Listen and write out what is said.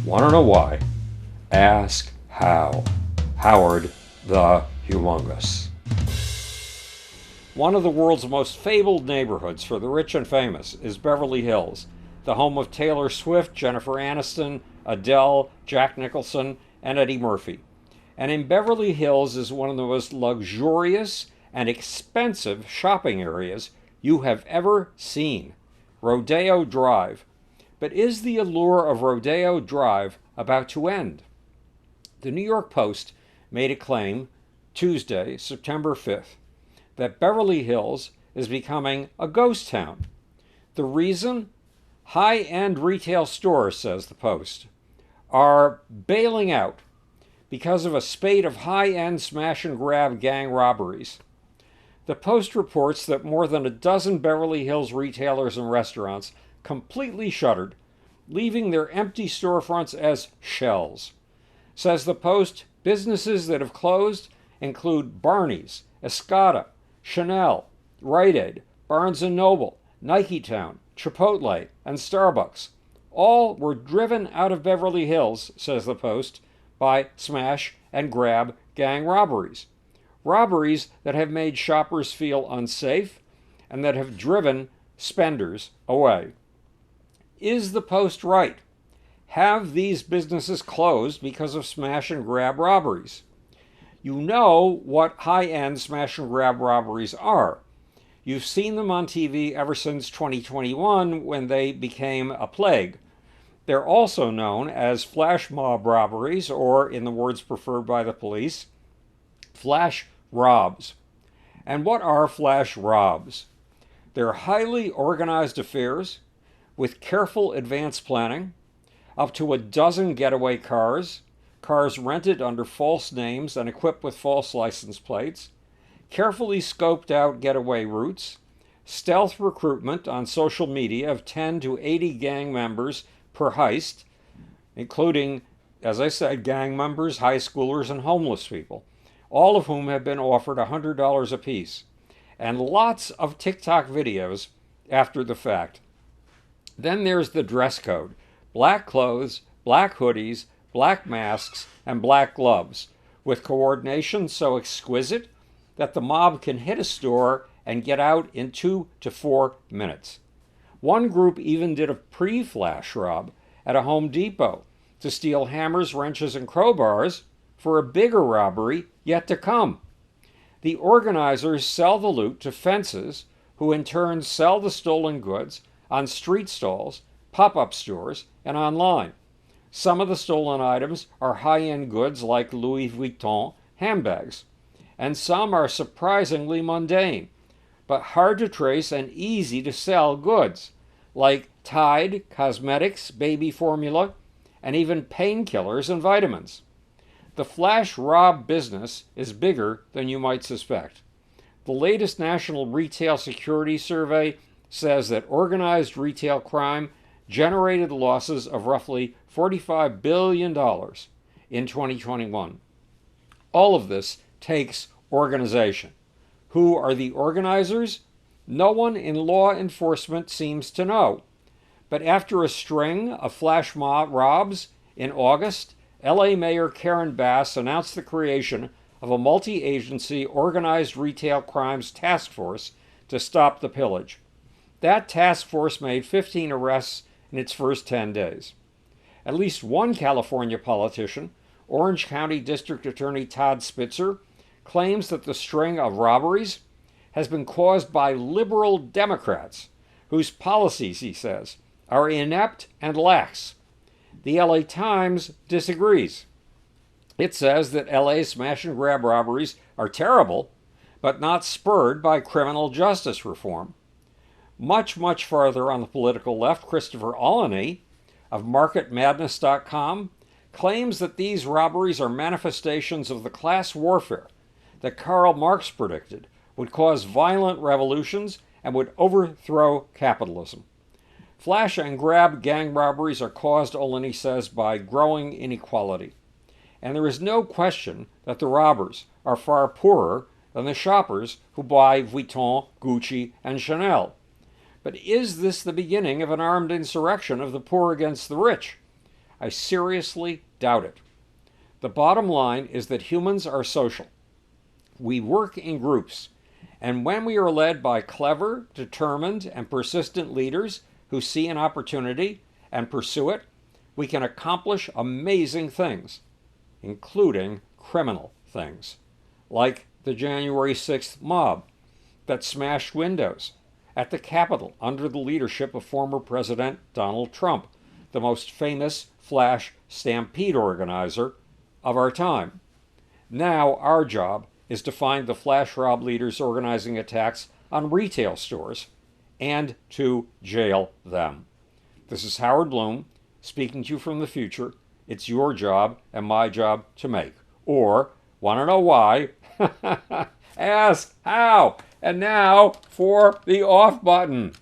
Want to know why? Ask how. Howard the Humongous. One of the world's most fabled neighborhoods for the rich and famous is Beverly Hills, the home of Taylor Swift, Jennifer Aniston, Adele, Jack Nicholson, and Eddie Murphy. And in Beverly Hills is one of the most luxurious and expensive shopping areas you have ever seen, Rodeo Drive. But is the allure of Rodeo Drive about to end? The New York Post made a claim Tuesday, September 5th, that Beverly Hills is becoming a ghost town. The reason? High-end retail stores, says the Post, are bailing out because of a spate of high-end smash-and-grab gang robberies. The Post reports that more than a dozen Beverly Hills retailers and restaurants completely shuttered, leaving their empty storefronts as shells. Says the Post, businesses that have closed include Barney's, Escada, Chanel, Rite Aid, Barnes & Noble, Nike Town, Chipotle, and Starbucks. All were driven out of Beverly Hills, says the Post, by smash and grab gang robberies. Robberies that have made shoppers feel unsafe and that have driven spenders away. Is the Post right? Have these businesses closed because of smash and grab robberies? You know what high-end smash and grab robberies are. You've seen them on TV ever since 2021 when they became a plague. They're also known as flash mob robberies, or, in the words preferred by the police, flash robs. And what are flash robs? They're highly organized affairs with careful advance planning, up to a dozen getaway cars, cars rented under false names and equipped with false license plates, carefully scoped out getaway routes, stealth recruitment on social media of 10 to 80 gang members per heist, including, as I said, gang members, high schoolers, and homeless people, all of whom have been offered $100 apiece, and lots of TikTok videos after the fact. Then there's the dress code: black clothes, black hoodies, black masks, and black gloves, with coordination so exquisite that the mob can hit a store and get out in 2 to 4 minutes. One group even did a pre-flash rob at a Home Depot to steal hammers, wrenches, and crowbars for a bigger robbery yet to come. The organizers sell the loot to fences, who in turn sell the stolen goods on street stalls, pop-up stores, and online. Some of the stolen items are high-end goods like Louis Vuitton handbags, and some are surprisingly mundane, but hard to trace and easy to sell goods, like Tide, cosmetics, baby formula, and even painkillers and vitamins. The flash rob business is bigger than you might suspect. The latest National Retail Security Survey says that organized retail crime generated losses of roughly $45 billion in 2021. All of this takes organization. Who are the organizers? No one in law enforcement seems to know. But after a string of flash mob robs in August, LA Mayor Karen Bass announced the creation of a multi-agency organized retail crimes task force to stop the pillage. That task force made 15 arrests in its first 10 days. At least one California politician, Orange County District Attorney Todd Spitzer, claims that the string of robberies has been caused by liberal Democrats, whose policies, he says, are inept and lax. The LA Times disagrees. It says that LA's smash and grab robberies are terrible, but not spurred by criminal justice reform. Much, much farther on the political left, Christopher Olney of MarketMadness.com claims that these robberies are manifestations of the class warfare that Karl Marx predicted would cause violent revolutions and would overthrow capitalism. Flash and grab gang robberies are caused, Olney says, by growing inequality. And there is no question that the robbers are far poorer than the shoppers who buy Vuitton, Gucci, and Chanel. But is this the beginning of an armed insurrection of the poor against the rich? I seriously doubt it. The bottom line is that humans are social. We work in groups, and when we are led by clever, determined, and persistent leaders who see an opportunity and pursue it, we can accomplish amazing things, including criminal things, like the January 6th mob that smashed windows at the Capitol under the leadership of former President Donald Trump, the most famous flash stampede organizer of our time. Now our job is to find the flash mob leaders organizing attacks on retail stores and to jail them. This is Howard Bloom speaking to you from the future. It's your job and my job to make. Or, want to know why? Ask how. And now for the off button.